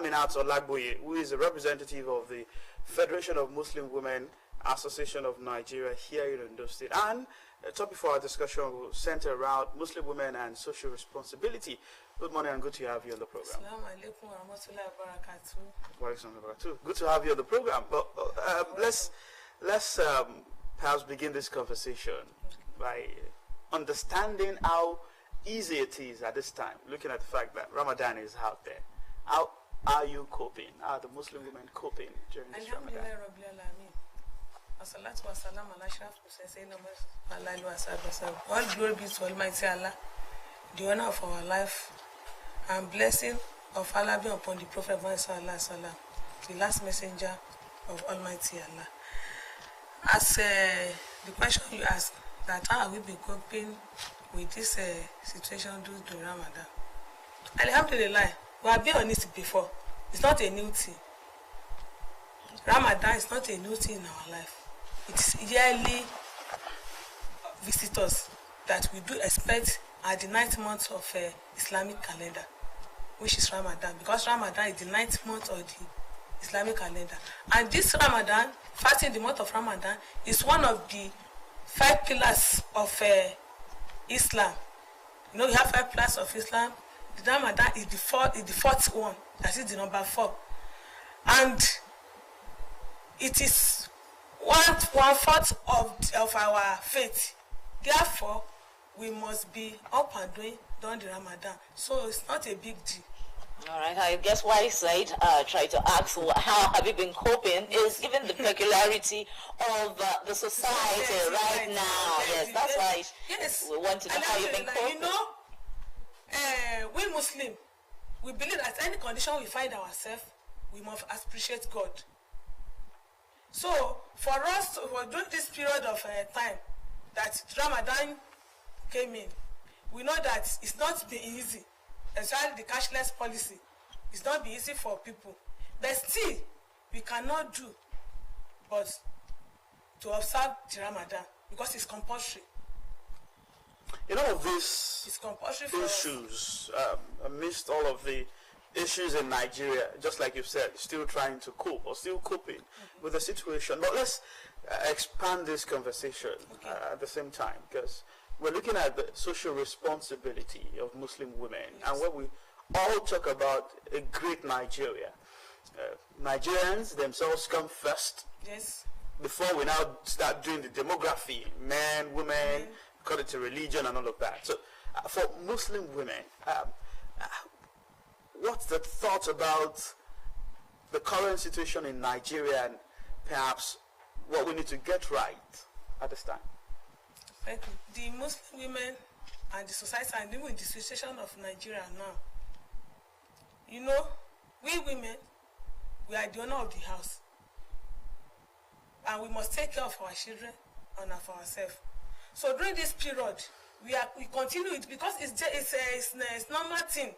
AMINAT OLAGBOYE, who is a representative of the Federation of Muslim Women Association of Nigeria here in Ondo State. And the topic for our discussion will center around Muslim women and social responsibility. Good morning and good to have you on the program. Assalamu alaikum wa rahmatullahi wa barakatuh. Good to have you on the program. But let's perhaps begin this conversation by understanding how easy it is at this time, looking at the fact that Ramadan is out there. How are you coping? How are the Muslim women coping during this Ramadan? All glory be to Almighty Allah, the honor of our life and blessing of Allah be upon the Prophet Muhammad, the last messenger of Almighty Allah. As the question you asked, that how we be coping with this situation due to Ramadan. Alhamdulillah, we have been on it before. It's not a new thing. Ramadan is not a new thing in our life. It is yearly visitors that we do expect at the 9th month of Islamic calendar, which is Ramadan, because Ramadan is the 9th month of the Islamic calendar. And this Ramadan, fasting the month of Ramadan, is one of the 5 pillars of Islam. You know, we have 5 pillars of Islam. The Ramadan is the fourth one. That is the number 4. And it is one fourth of our faith. Therefore, we must be up and doing during the Ramadan. So it's not a big deal. All right, I guess why I said try to ask how have you been coping is given the peculiarity of the society right now. Yes, that's why we want to know how you've been coping. You know, we Muslims, we believe that any condition we find ourselves, we must appreciate God. So for us, during this period of time that Ramadan came in, we know that it's not been easy. Especially the cashless policy, it's not be easy for people. But still, we cannot do but to observe the Ramadan because it's compulsory. In all of these it's compulsory for issues, amidst all of the issues in Nigeria, just like you've said, still trying to cope or still coping with the situation. But let's expand this conversation at the same time, because we're looking at the social responsibility of Muslim women, and when we all talk about a great Nigeria, Nigerians themselves come first. Yes. Before we now start doing the demography, men, women, according to religion and all of that. So for Muslim women, what's the thought about the current situation in Nigeria and perhaps what we need to get right at this time? Thank you. The Muslim women and the society and even the situation of Nigeria now. You know, we women, we are the owner of the house. And we must take care of our children and of ourselves. So during this period, we continue it because it's normal thing.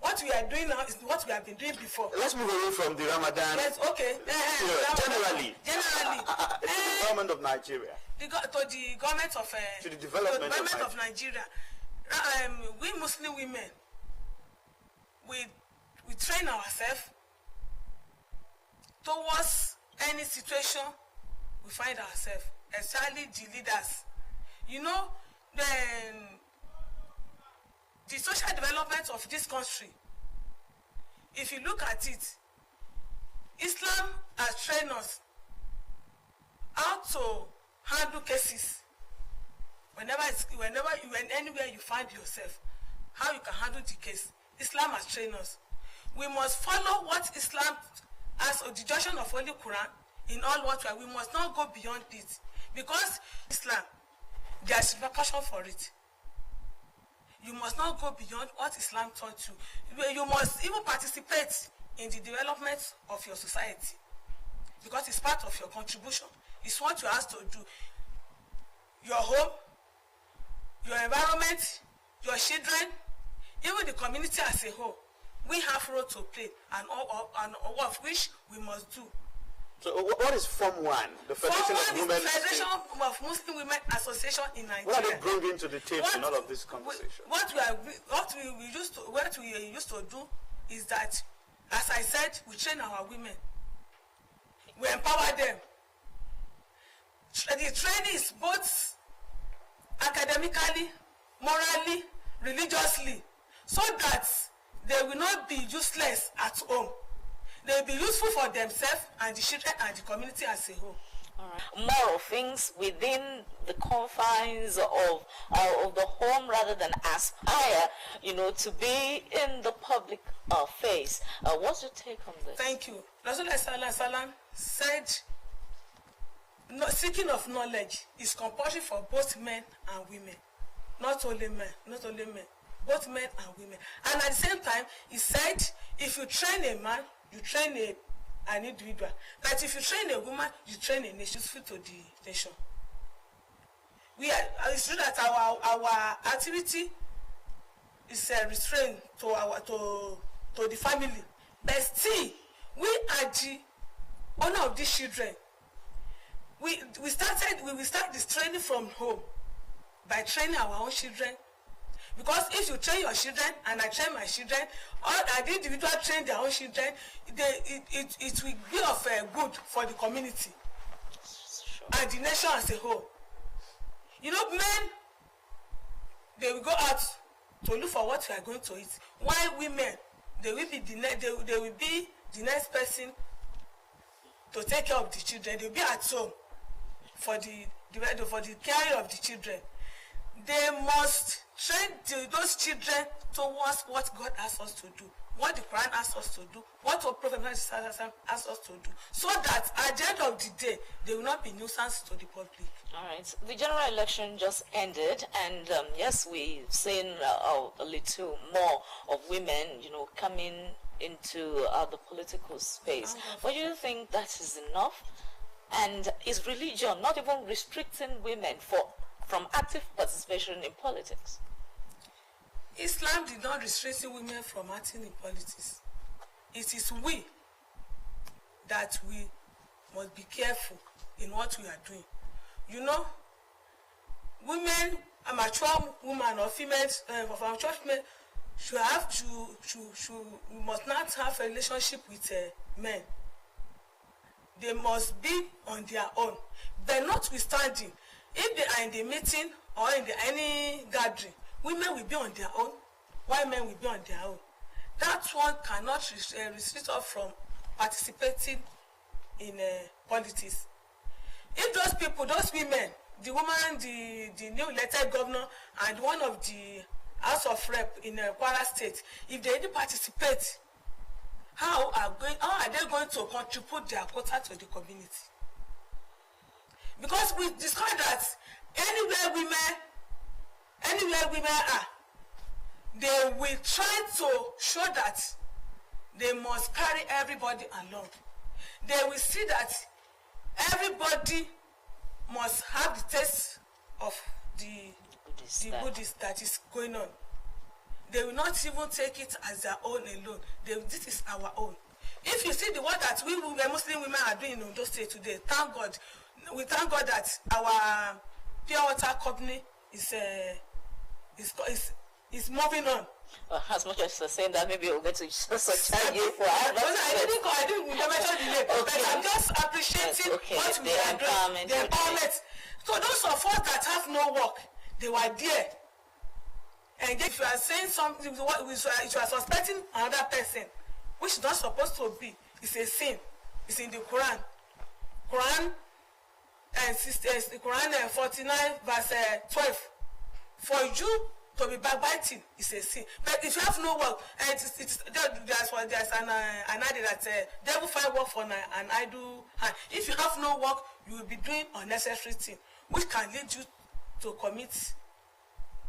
What we are doing now is what we have been doing before. Let's move away from the Ramadan. Yes, okay. Generally. The government of Nigeria. To the government of to the development of Nigeria. We Muslim women, we train ourselves towards any situation we find ourselves, especially the leaders. You know, the social development of this country, if you look at it, Islam has trained us how to handle cases. Anywhere you find yourself, how you can handle the case. Islam has trained us. We must follow what Islam as a deduction of Holy Quran in all what we must not go beyond it. Because Islam, there's repercussion for it. You must not go beyond what Islam taught you. You must even participate in the development of your society. Because it's part of your contribution. It's what you have to do. Your home, your environment, your children, even the community as a whole. We have role to play, and all of which we must do. So what is Form 1? The Federation of Women. Federation of Muslim Women Association in Nigeria. What are they bringing to the table in all of this conversation? What we used to do is that As I said, we train our women. We empower them. The training is both academically, morally, religiously, so that they will not be useless at home. They will be useful for themselves and the children and the community as a whole. All right. More of things within the confines of the home rather than aspire, to be in the public face. What's your take on this? Thank you. Rasulullah said, seeking of knowledge is compulsory for both men and women. Not only men, both men and women. And at the same time, he said, if you train a man, you train an individual. But if you train a woman, you train a nation. Useful to the nation. It's true that our activity is restrained to the family, but still we are the owner of these children. We will start this training from home by training our own children. Because if you train your children and I train my children, or the individual train their own children, it will be of good for the community and the nation as a whole. Men, they will go out to look for what we are going to eat. While women, they will be the next person to take care of the children. They will be at home for the care of the children. They must train those children towards what God asks us to do, what the Quran asks us to do, what the Prophet asks us to do, so that at the end of the day, they will not be nuisance to the public. All right. The general election just ended, and yes, we've seen a little more of women, coming into the political space. But do you think that is enough? And is religion not even restricting women from active participation in politics? Islam did not restrict women from acting in politics. It is we that we must be careful in what we are doing. Women, a mature woman or females, mature female, we must not have a relationship with men. They must be on their own. But notwithstanding, if they are in the meeting or in any gathering, women will be on their own, while men will be on their own. That one cannot restrict us from participating in politics. If those women, the woman, the new elected governor, and one of the House of Rep in Kwara State, if they didn't participate, how are they going to contribute their quota to the community? Because we discovered that anywhere women are, they will try to show that they must carry everybody along. They will see that everybody must have the taste of the goodies that is going on. They will not even take it as their own alone. This is our own. If you see the work that we Muslim women are doing in Ondo State today, thank God. We thank God that our pure water company is moving on. As much as you're saying that, maybe we'll get to charge you for I didn't mention the name, but I'm just appreciating what we are doing, the empowerment. So those of us that have no work, they were there. And if you are saying something, if you are suspecting another person, which is not supposed to be, it's a sin. It's in the Quran. Quran 49 verse 12. For you to be backbiting is a sin. But if you have no work, and there's an idea that devil find work for an idle hand. If you have no work, you will be doing unnecessary thing, which can lead you to commit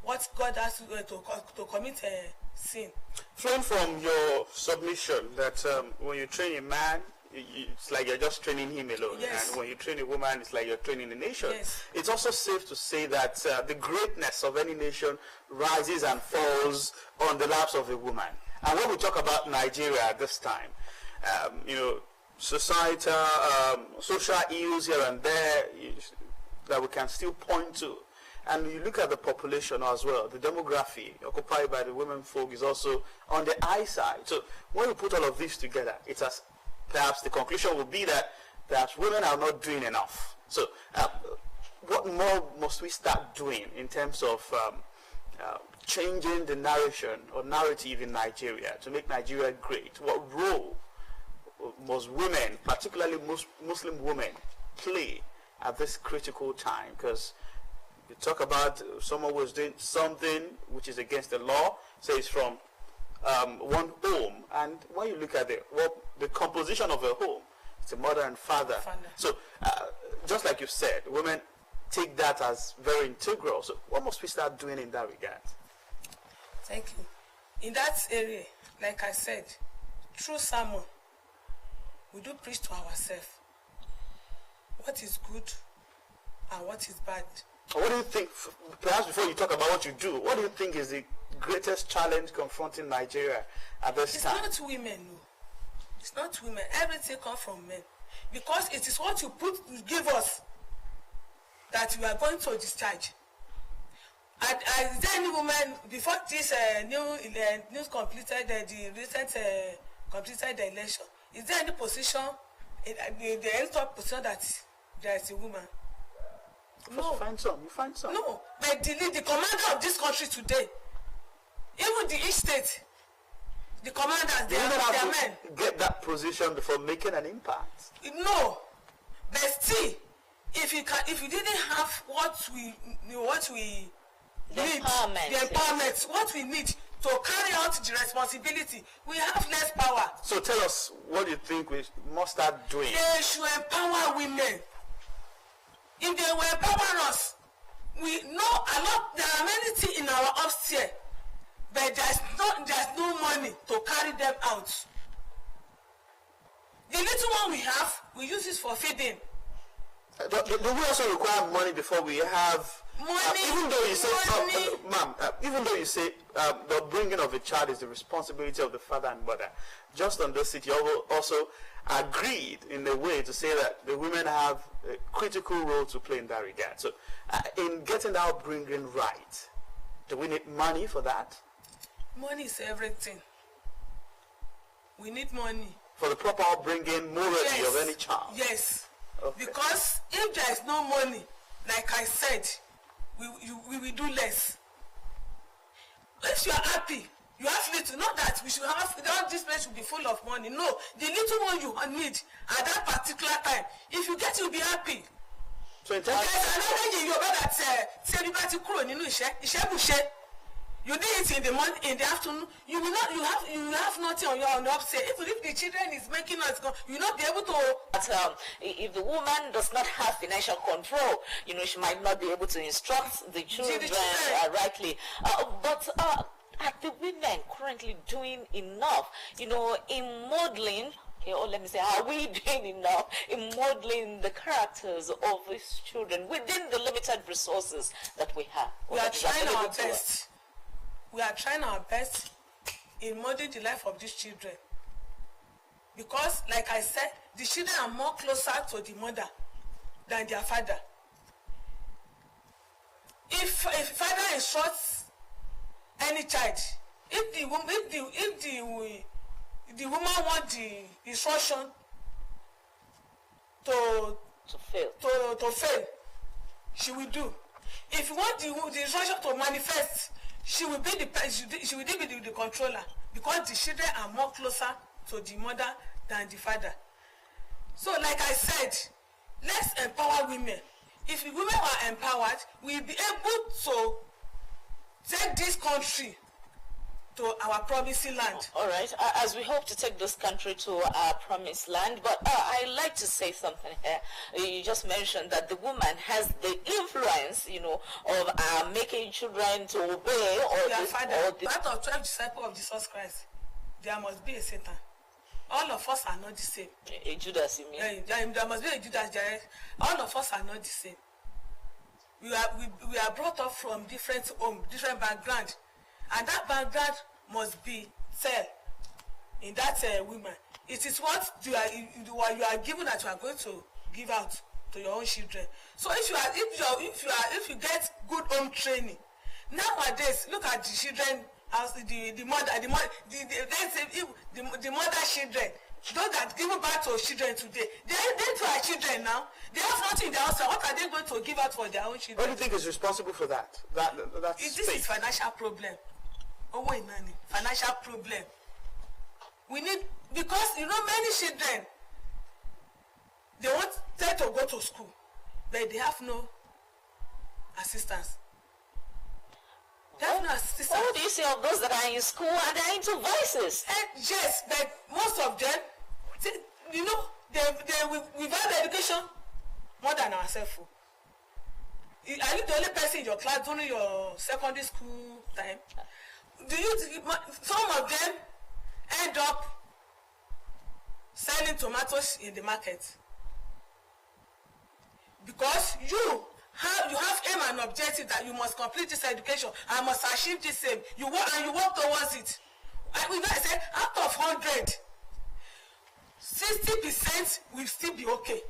what God has to commit a sin. Flowing from your submission that when you train a man, it's like you're just training him alone. Yes. And when you train a woman, it's like you're training a nation. Yes. It's also safe to say that the greatness of any nation rises and falls on the laps of a woman. And when we talk about Nigeria at this time, societal, social ills here and there that we can still point to. And you look at the population as well, the demography occupied by the women folk is also on the high side. So when you put all of this together, it has perhaps the conclusion will be that perhaps women are not doing enough. So what more must we start doing in terms of changing the narration or narrative in Nigeria to make Nigeria great? What role must women, particularly Muslim women, play at this critical time? Because you talk about someone who is doing something which is against the law, say it's from one home, and when you look at the composition of a home, it's a mother and father. So just like you said, women take that as very integral. So what must we start doing in that regard? Thank you. In that area, like I said, through sermon, we do preach to ourselves what is good and what is bad. What do you think, perhaps before you talk about what you do, what do you think is the greatest challenge confronting Nigeria at this time? It's not women, no. It's not women. Everything comes from men. Because it is what you give us that we are going to discharge. Is there any woman, before this news completed, the recent completed the election, is there any position, the top position that there is a woman? No. You find some. No, but the commander of this country today, even each state, the commanders, they are men. Get that position before making an impact. No, but still, if you didn't have what we need, the empowerment, what we need to carry out the responsibility, we have less power. So tell us, what do you think we must start doing? They should empower women. If they will empower us, we know a lot. There are many things in our upstairs, but there's no money to carry them out. The little one we have, we use it for feeding. Do we also require money before we have money? Even though you say, ma'am, even though you say the bringing of a child is the responsibility of the father and mother, just on this city, you also agreed in a way to say that the women have a critical role to play in that regard. So, in getting that upbringing right, do we need money for that? Money is everything. We need money for the proper upbringing, morally of any child. Yes. Okay. Because if there is no money, like I said, we will do less. If you are happy, you have little. Not that we should have, all this place should be full of money. No, the little one you need at that particular time, if you get, you'll be happy. So in there's another thing you know that celebrity kuro ninu ishe. You do it in the morning, in the afternoon. You will not. You have nothing on your upstairs. Even if the children is making us go, you will not be able to. But if the woman does not have financial control, she might not be able to instruct the children rightly. But are the women currently doing enough? In modeling. Let me say, are we doing enough in modeling the characters of these children within the limited resources that we have? We are trying our best. We are trying our best in modeling the life of these children. Because, like I said, the children are more closer to the mother than their father. If father instructs any child, if the woman wants the instruction to fail, she will do. If you want the instruction to manifest, she will be the controller, because the children are more closer to the mother than the father. So, like I said, let's empower women. If the women are empowered, we'll be able to take this country to our promised land. All right, as we hope to take this country to our promised land, but I'd like to say something here. You just mentioned that the woman has the influence, of making children to obey their father. Part of 12 disciples of Jesus Christ, there must be a Satan. All of us are not the same. A Judas, you mean? There must be a Judas. All of us are not the same. We are brought up from different homes, different background. And that background must be said in that woman. It is what you are given that you are going to give out to your own children. So if you get good home training, nowadays look at the children as the mother children, those that give birth to children today, they too are children now. They have nothing in their house. What are they going to give out for their own children? What do you think is responsible for that? This is financial problem. Oh wait, money, financial problem. We need, because many children, they want them to go to school, but they have no assistance. What do you say of those that are in school and they're into vices? Yes, but most of them, we've had education more than ourselves. Are you the only person in your class during your secondary school time? Some of them end up selling tomatoes in the market because you have aim and objective that you must complete this education, I must achieve this aim. You work towards it. I say out of 100, 60% will still be okay,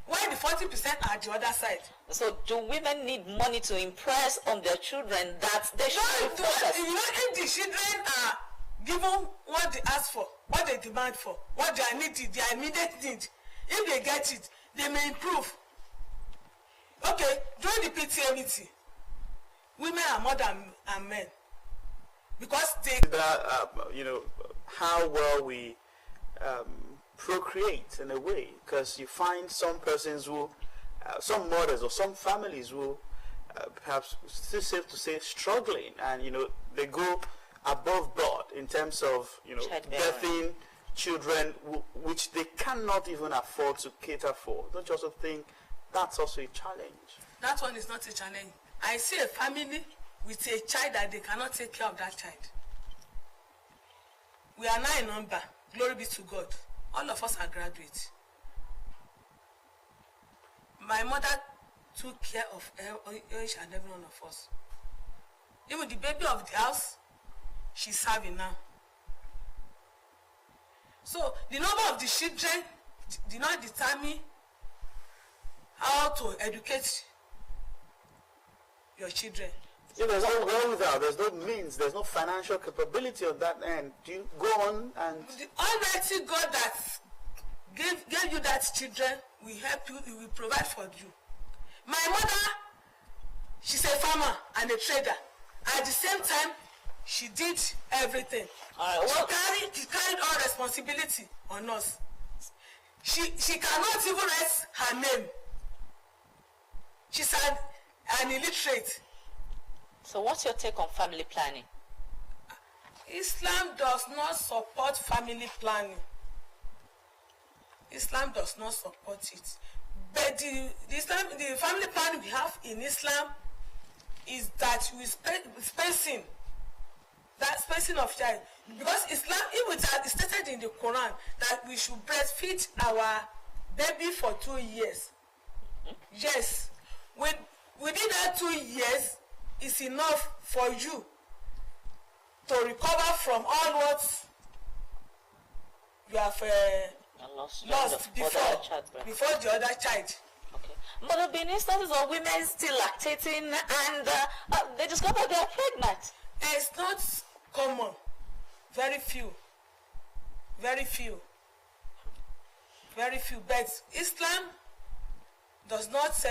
while the 40% are the other side. So do women need money to impress on their children that they should be focused? If the children are given what they ask for, what they demand for, what they are needed, their immediate need, if they get it, they may improve. Okay, during the PTA meeting, women are more than men because they how well we procreate in a way, because you find some persons who some mothers or some families who perhaps still safe to say struggling, and they go above board in terms of birthing children which they cannot even afford to cater for. Don't you also think that's also a challenge? That one is not a challenge. I see a family with a child that they cannot take care of that child. We are 9 in number. Glory be to God. All of us are graduates. My mother took care of each and every one of us. Even the baby of the house, she's serving now. So the number of the children did not determine how to educate your children. There's no wherewithal, there's no means, there's no financial capability on that end. Do you go on and... The Almighty God that gave you that children will help you, he will provide for you. My mother, she's a farmer and a trader. At the same time, she did everything. She carried all responsibility on us. She cannot even write her name. She's an illiterate. So what's your take on family planning? Islam does not support family planning. Islam does not support it. But the family planning we have in Islam is that we spacing of child. Because Islam, even it's stated in the Quran that we should breastfeed our baby for 2 years. Yes. Within that 2 years is enough for you to recover from all what you have lost before the other child. Okay. But there have been instances of women still lactating and they discover they are pregnant. It's not common. Very few. Very few. Very few. But Islam does not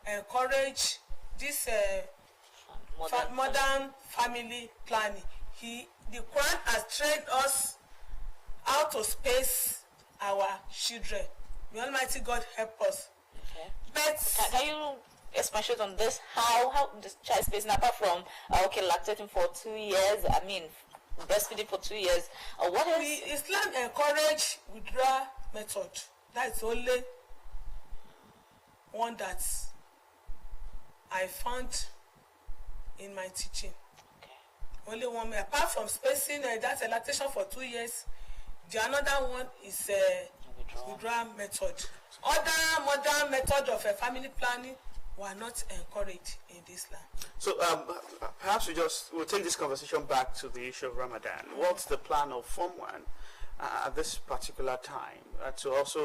encourage this modern family planning. The Quran has trained us how to space our children. May Almighty God help us. Okay. But can you expatiate on this? How this child spacing, apart from lactating for 2 years, breastfeeding for 2 years, what else? Islam encourage withdrawal method. That's the only one that I found in my teaching. Okay. Only one. Apart from spacing, that's a lactation for 2 years. The another one is withdrawal method. Other modern method of family planning were not encouraged in Islam. So perhaps we'll take this conversation back to the issue of Ramadan. What's the plan of Form 1 at this particular time to also